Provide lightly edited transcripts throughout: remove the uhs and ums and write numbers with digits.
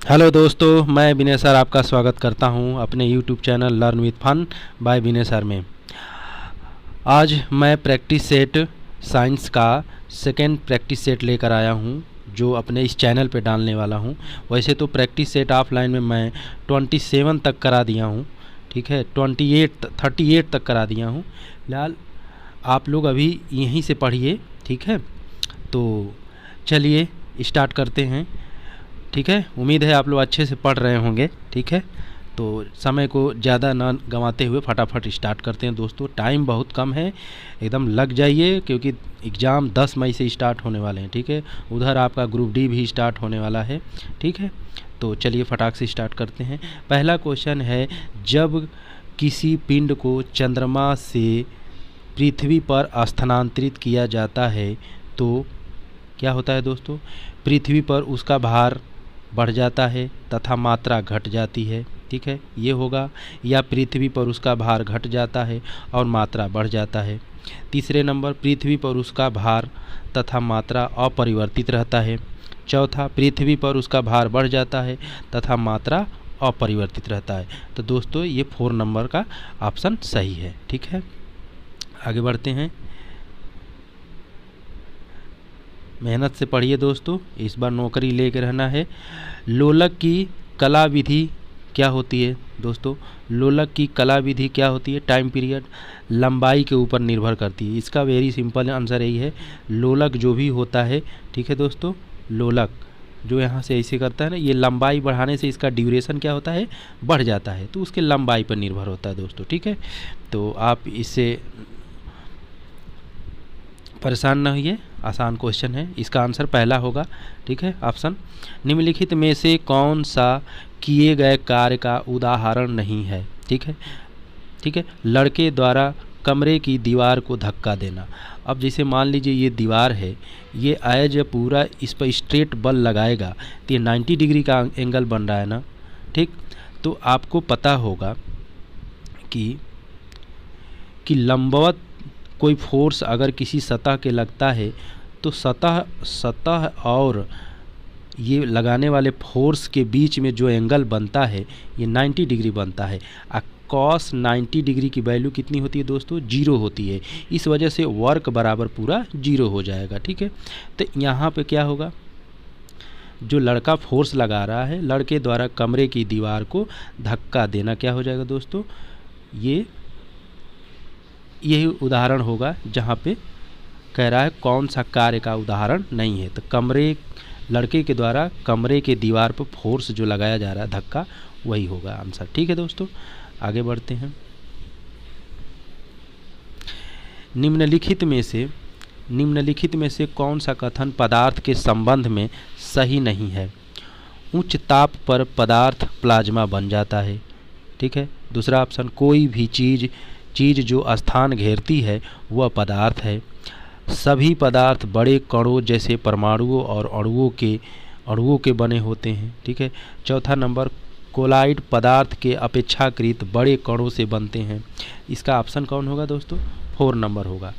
Hello दोस्तों, मैं विनय sir आपका स्वागत करता हूं अपने YouTube channel learn with fun by Vinay sir में। आज मैं प्रैक्टिस सेट साइंस का सेकेंड प्रैक्टिस सेट लेकर आया हूं, जो अपने इस चैनल पे डालने वाला हूं। वैसे तो प्रैक्टिस सेट ऑफलाइन में मैं 27 तक करा दिया हूं, ठीक है, 38 तक करा दिया हूं। फिलहाल आप लोग अभी यहीं से पढ़िए, ठीक है। तो चलिए स्टार्ट करते हैं, ठीक है। उम्मीद है आप लोग अच्छे से पढ़ रहे होंगे, ठीक है। तो समय को ज़्यादा ना गंवाते हुए फटाफट स्टार्ट करते हैं दोस्तों। टाइम बहुत कम है, एकदम लग जाइए क्योंकि एग्ज़ाम 10 मई से स्टार्ट होने वाले हैं, ठीक है। उधर आपका ग्रुप डी भी स्टार्ट होने वाला है, ठीक है। तो चलिए फटाक से स्टार्ट करते हैं। पहला क्वेश्चन है, जब किसी पिंड को चंद्रमा से पृथ्वी पर स्थानांतरित किया जाता है तो क्या होता है दोस्तों? पृथ्वी पर उसका भार बढ़ जाता है तथा मात्रा घट जाती है, ठीक है, ये होगा। या पृथ्वी पर उसका भार घट जाता है और मात्रा बढ़ जाता है। तीसरे नंबर, पृथ्वी पर उसका भार तथा मात्रा अपरिवर्तित रहता है। चौथा, पृथ्वी पर उसका भार बढ़ जाता है तथा मात्रा अपरिवर्तित रहता है। तो दोस्तों ये 4 नंबर का ऑप्शन सही है, ठीक है। आगे बढ़ते हैं, मेहनत से पढ़िए दोस्तों, इस बार नौकरी लेके रहना है। लोलक की कला विधि क्या होती है दोस्तों? लोलक की कला विधि क्या होती है? टाइम पीरियड लंबाई के ऊपर निर्भर करती है। इसका वेरी सिंपल आंसर यही है, लोलक जो भी होता है, ठीक है दोस्तों, लोलक जो यहाँ से ऐसे करता है ना, ये लंबाई बढ़ाने से इसका ड्यूरेशन क्या होता है? बढ़ जाता है, तो उसके लंबाई पर निर्भर होता है दोस्तों, ठीक है। तो आप इससे परेशान न होइए, आसान क्वेश्चन है। इसका आंसर पहला होगा, ठीक है, ऑप्शन। निम्नलिखित में से कौन सा किए गए कार्य का उदाहरण नहीं है? ठीक है, ठीक है। लड़के द्वारा कमरे की दीवार को धक्का देना। अब जैसे मान लीजिए ये दीवार है, ये एज ए पूरा इस पर स्ट्रेट बल लगाएगा तो ये 90 डिग्री का एंगल बन रहा है ना, ठीक। तो आपको पता होगा कि लंबवत कोई फोर्स अगर किसी सतह के लगता है तो सतह और ये लगाने वाले फोर्स के बीच में जो एंगल बनता है ये 90 डिग्री बनता है। कॉस 90 डिग्री की वैल्यू कितनी होती है दोस्तों? 0 होती है। इस वजह से वर्क बराबर पूरा 0 हो जाएगा, ठीक है। तो यहाँ पे क्या होगा, जो लड़का फोर्स लगा रहा है, लड़के द्वारा कमरे की दीवार को धक्का देना, क्या हो जाएगा दोस्तों? यही उदाहरण होगा जहाँ पे कह रहा है कौन सा कार्य का उदाहरण नहीं है। तो लड़के के द्वारा कमरे के दीवार पर फोर्स जो लगाया जा रहा है, धक्का, वही होगा आंसर, ठीक है दोस्तों। आगे बढ़ते हैं। निम्नलिखित में से कौन सा कथन पदार्थ के संबंध में सही नहीं है? उच्च ताप पर पदार्थ प्लाज्मा बन जाता है, ठीक है। दूसरा ऑप्शन, कोई भी चीज़ जो स्थान घेरती है वह पदार्थ है। सभी पदार्थ बड़े कणों जैसे परमाणुओं और अणुओं के बने होते हैं, ठीक है। चौथा नंबर, कोलाइड पदार्थ के अपेक्षाकृत बड़े कणों से बनते हैं। इसका ऑप्शन कौन होगा दोस्तों? 4 नंबर होगा,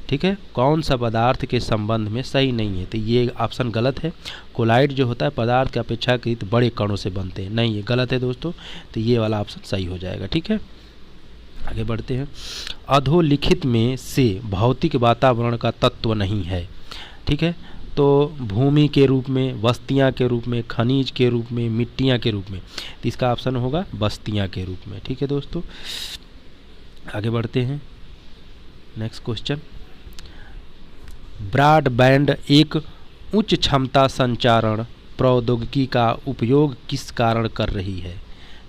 ठीक है। कौन सा पदार्थ के संबंध में सही नहीं है? तो ये ऑप्शन गलत है। कोलाइड जो होता है पदार्थ के अपेक्षाकृत बड़े कणों से बनते हैं, नहीं, ये गलत है दोस्तों। तो ये वाला ऑप्शन सही हो जाएगा, ठीक है। आगे बढ़ते हैं। अधोलिखित में से भौतिक वातावरण का तत्व नहीं है, ठीक है। तो भूमि के रूप में, बस्तियां के रूप में, खनिज के रूप में, मिट्टियां के रूप में, तो इसका ऑप्शन होगा बस्तियां के रूप में, ठीक है दोस्तों। आगे बढ़ते हैं। नेक्स्ट क्वेश्चन, ब्रॉडबैंड एक उच्च क्षमता संचारण प्रौद्योगिकी का उपयोग किस कारण कर रही है?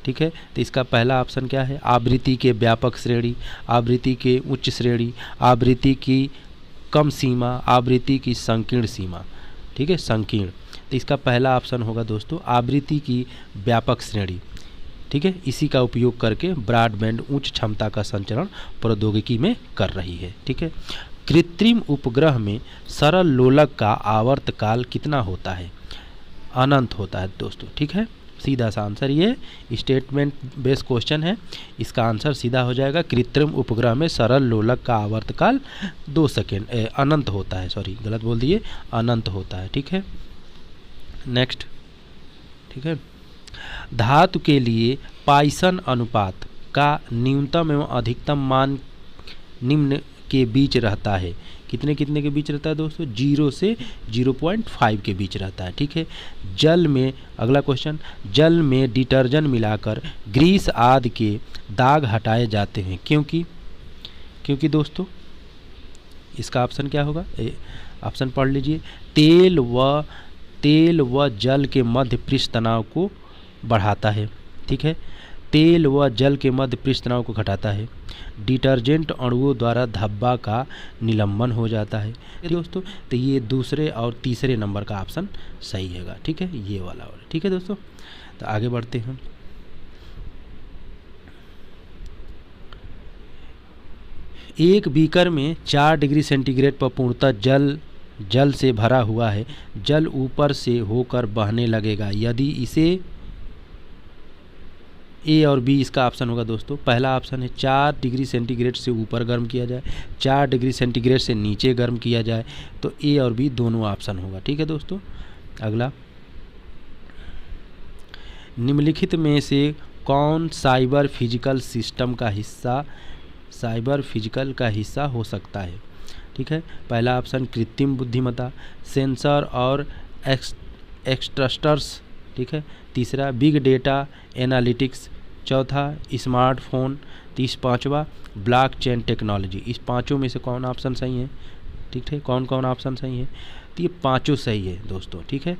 ठीक है, तो इसका पहला ऑप्शन क्या है? आवृत्ति के व्यापक श्रेणी, आवृत्ति के उच्च श्रेणी, आवृत्ति की कम सीमा, आवृत्ति की संकीर्ण सीमा, ठीक है, संकीर्ण। तो इसका पहला ऑप्शन होगा दोस्तों आवृत्ति की व्यापक श्रेणी, ठीक है। इसी का उपयोग करके ब्रॉडबैंड उच्च क्षमता का संचरण प्रौद्योगिकी में कर रही है, ठीक है। कृत्रिम उपग्रह में सरल लोलक का आवर्तकाल कितना होता है? अनंत होता है दोस्तों, ठीक है। सीधा सा आंसर, ये स्टेटमेंट बेस्ड क्वेश्चन है, इसका आंसर सीधा हो जाएगा। कृत्रिम उपग्रह में सरल लोलक का आवर्तकाल 2 सेकेंड अनंत होता है, सॉरी गलत बोल दिए, अनंत होता है, ठीक है। नेक्स्ट, ठीक है। धातु के लिए पाइसन अनुपात का न्यूनतम एवं अधिकतम मान निम्न के बीच रहता है। कितने कितने के बीच रहता है दोस्तों? 0 से 0.5 के बीच रहता है। ठीक है। जल में, अगला क्वेश्चन, जल में डिटर्जेंट मिलाकर ग्रीस आदि के दाग हटाए जाते हैं क्योंकि दोस्तों इसका ऑप्शन क्या होगा? ऑप्शन पढ़ लीजिए। तेल व जल के मध्य पृष्ठ तनाव को बढ़ाता है। ठीक है। तेल व जल के मध्य पृष्ठ तनाव को घटाता है। डिटर्जेंट अणुओं द्वारा धब्बा का निलंबन हो जाता है। दोस्तों तो ये दूसरे और तीसरे नंबर का ऑप्शन सही है। ठीक है, ये वाला। ठीक है दोस्तों, तो आगे बढ़ते हैं। एक बीकर में 4 डिग्री सेंटीग्रेड पर पूर्णतः जल से भरा हुआ है। जल ऊपर से होकर बहने लगेगा यदि इसे, ए और बी इसका ऑप्शन होगा दोस्तों। पहला ऑप्शन है 4 डिग्री सेंटीग्रेड से ऊपर गर्म किया जाए, 4 डिग्री सेंटीग्रेड से नीचे गर्म किया जाए, तो ए और बी दोनों ऑप्शन होगा। ठीक है दोस्तों, अगला, निम्नलिखित में से कौन साइबर फिजिकल का हिस्सा हो सकता है? ठीक है। पहला ऑप्शन कृत्रिम बुद्धिमत्ता, सेंसर और एक्सट्रस्टर्स। ठीक है। तीसरा बिग डेटा एनालिटिक्स। चौथा स्मार्टफोन। पांचवा ब्लॉकचेन टेक्नोलॉजी। इस पांचों में से कौन ऑप्शन सही है? ठीक है, कौन कौन ऑप्शन सही है? तो ये पांचों सही है दोस्तों। ठीक है,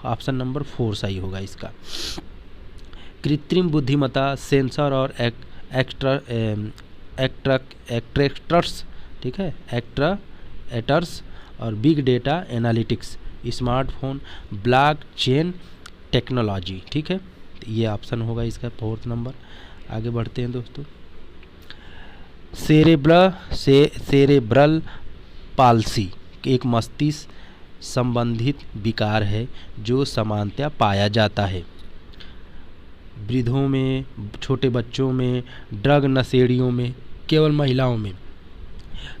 ऑप्शन नंबर 4 सही होगा इसका। कृत्रिम बुद्धिमत्ता, सेंसर और एक्ट्रैक्टर्स। ठीक है, एक्ट्रैक्टर्स और big data analytics, smartphone, blockchain technology. ठीक है, ये ऑप्शन होगा इसका 4th नंबर। आगे बढ़ते हैं दोस्तों। सेरेब्रल पाल्सी एक मस्तिष्क संबंधित विकार है जो सामान्यतः पाया जाता है वृद्धों में, छोटे बच्चों में, ड्रग नशेड़ियों में, केवल महिलाओं में।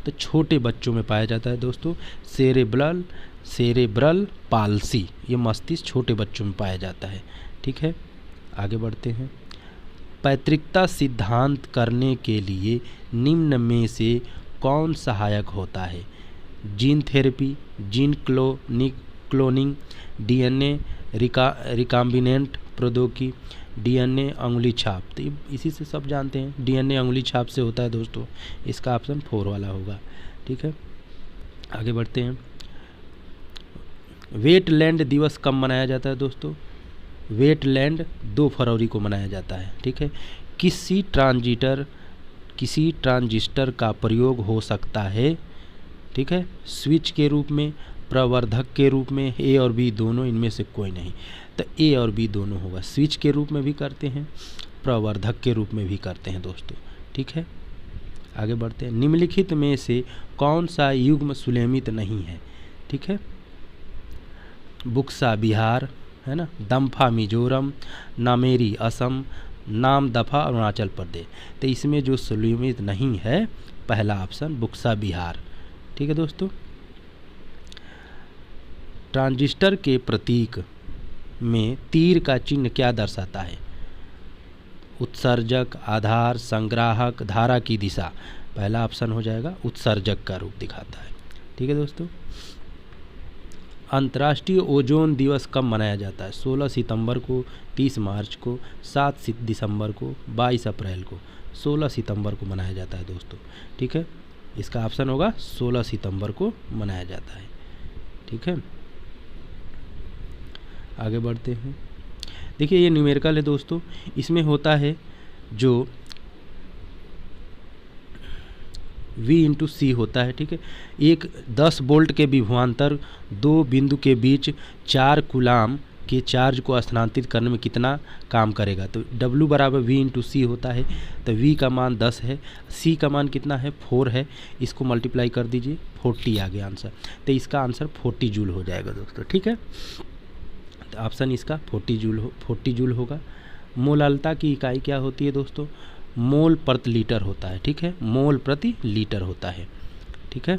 तो छोटे बच्चों में पाया जाता है दोस्तों सेरेब्रल पाल्सी, ये मस्तिष्क छोटे बच्चों में पाया जाता है। ठीक है, आगे बढ़ते हैं। पैतृकता सिद्धांत करने के लिए निम्न में से कौन सहायक होता है? Gene therapy, gene cloning, DNA recombinant प्रौद्योगिकी, डीएनए अंगुली छाप। तो इसी से सब जानते हैं, डीएनए अंगुली छाप से होता है दोस्तों। इसका ऑप्शन 4 वाला होगा। ठीक है, आगे बढ़ते हैं। वेटलैंड दिवस कब मनाया जाता है दोस्तों? वेटलैंड 2 फरवरी को मनाया जाता है। ठीक है, किसी ट्रांजिस्टर का प्रयोग हो सकता है। ठीक है, स्विच के रूप में, प्रवर्धक के रूप में, ए और बी दोनों, इनमें से कोई नहीं। तो ए और बी दोनों होगा। स्विच के रूप में भी करते हैं, प्रवर्धक के रूप में भी करते हैं दोस्तों। ठीक है, आगे बढ़ते हैं। निम्नलिखित में से कौन सा युग्म सुलेमित नहीं है? ठीक है, बुक्सा बिहार है ना, दम्फा मिजोरम, नामेरी असम, नामदफा अरुणाचल प्रदेश। तो इसमें जो सुलेमित नहीं है, पहला ऑप्शन बुक्सा बिहार। ठीक है दोस्तों। ट्रांजिस्टर के प्रतीक में तीर का चिन्ह क्या दर्शाता है? उत्सर्जक, आधार, संग्राहक, धारा की दिशा। पहला ऑप्शन हो जाएगा उत्सर्जक का रूप दिखाता है। ठीक है दोस्तों। अंतर्राष्ट्रीय ओजोन दिवस कब मनाया जाता है? 16 सितंबर को, 30 मार्च को, 7 दिसंबर को, 22 अप्रैल को। 16 सितंबर को मनाया जाता है दोस्तों। ठीक है, इसका ऑप्शन होगा 16 सितंबर को मनाया जाता है। ठीक है, आगे बढ़ते हैं। देखिए ये न्यूमेरिकल है दोस्तों। इसमें होता है जो V × C होता है। ठीक है, एक 10 वोल्ट के विभवांतर 2 बिंदु के बीच 4 कूलाम के चार्ज को स्थानांतरित करने में कितना काम करेगा? तो W बराबर V × C होता है। तो V का मान 10 है, C का मान कितना है? 4 है। इसको मल्टीप्लाई कर दीजिए, 40 आ गया आंसर। तो इसका आंसर 40 जूल हो जाएगा दोस्तों। ठीक है, तो ऑप्शन इसका 40 जूल होगा। मोलालता की इकाई क्या होती है दोस्तों? मोल प्रति लीटर होता है। ठीक है, मोल प्रति लीटर होता है। ठीक है,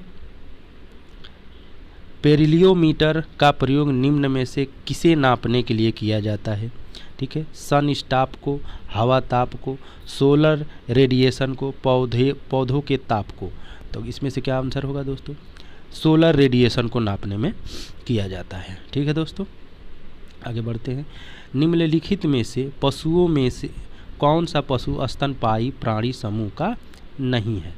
पेरिलियोमीटर का प्रयोग निम्न में से किसे नापने के लिए किया जाता है? ठीक है, सन स्टाप को, हवा ताप को, सोलर रेडिएशन को, पौधों के ताप को। तो इसमें से क्या आंसर होगा दोस्तों? सोलर रेडिएशन को नापने में किया जाता है। ठीक है दोस्तों, आगे बढ़ते हैं। निम्नलिखित में से पशुओं में से कौन सा पशु स्तनपायी प्राणी समूह का नहीं है?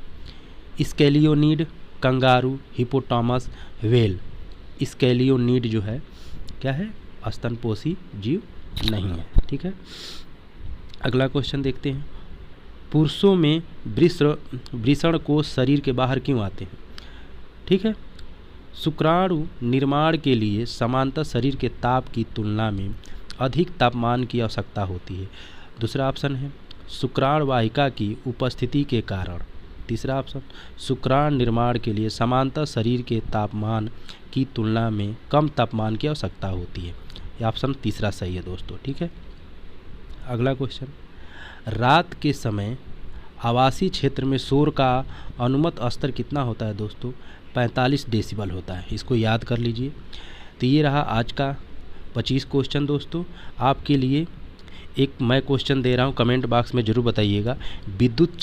स्केलियोनीड, कंगारू, हिपोटामस, व्हेल। स्केलियोनीड जो है क्या है? स्तनपोषी जीव नहीं है। ठीक है, अगला क्वेश्चन देखते हैं। पुरुषों में वृषण कोष शरीर के बाहर क्यों आते हैं? ठीक है, शुक्राणु निर्माण के लिए समानता शरीर के ताप की तुलना में अधिक तापमान की आवश्यकता होती है। दूसरा ऑप्शन है शुक्राणु वाहिका की उपस्थिति के कारण। तीसरा ऑप्शन शुक्राणु निर्माण के लिए समानता शरीर के तापमान की तुलना में कम तापमान की आवश्यकता होती है। यह ऑप्शन तीसरा सही है दोस्तों। ठीक है, अगला क्वेश्चन। रात के समय आवासीय क्षेत्र में शोर का अनुमत स्तर कितना होता है दोस्तों? 45 डेसिबल होता है। इसको याद कर लीजिए। तो ये रहा आज का 25 क्वेश्चन दोस्तों। आपके लिए एक मैं क्वेश्चन दे रहा हूँ, कमेंट बॉक्स में ज़रूर बताइएगा। विद्युत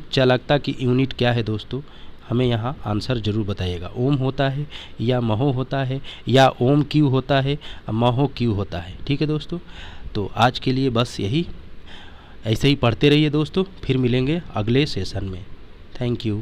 चालकता की यूनिट क्या है दोस्तों? हमें यहाँ आंसर ज़रूर बताइएगा। ओम होता है या महो होता है या ओम क्यू होता है, महो क्यू होता है। ठीक है दोस्तों, तो आज के लिए बस यही। ऐसे ही पढ़ते रहिए दोस्तों, फिर मिलेंगे अगले सेशन में। Thank you.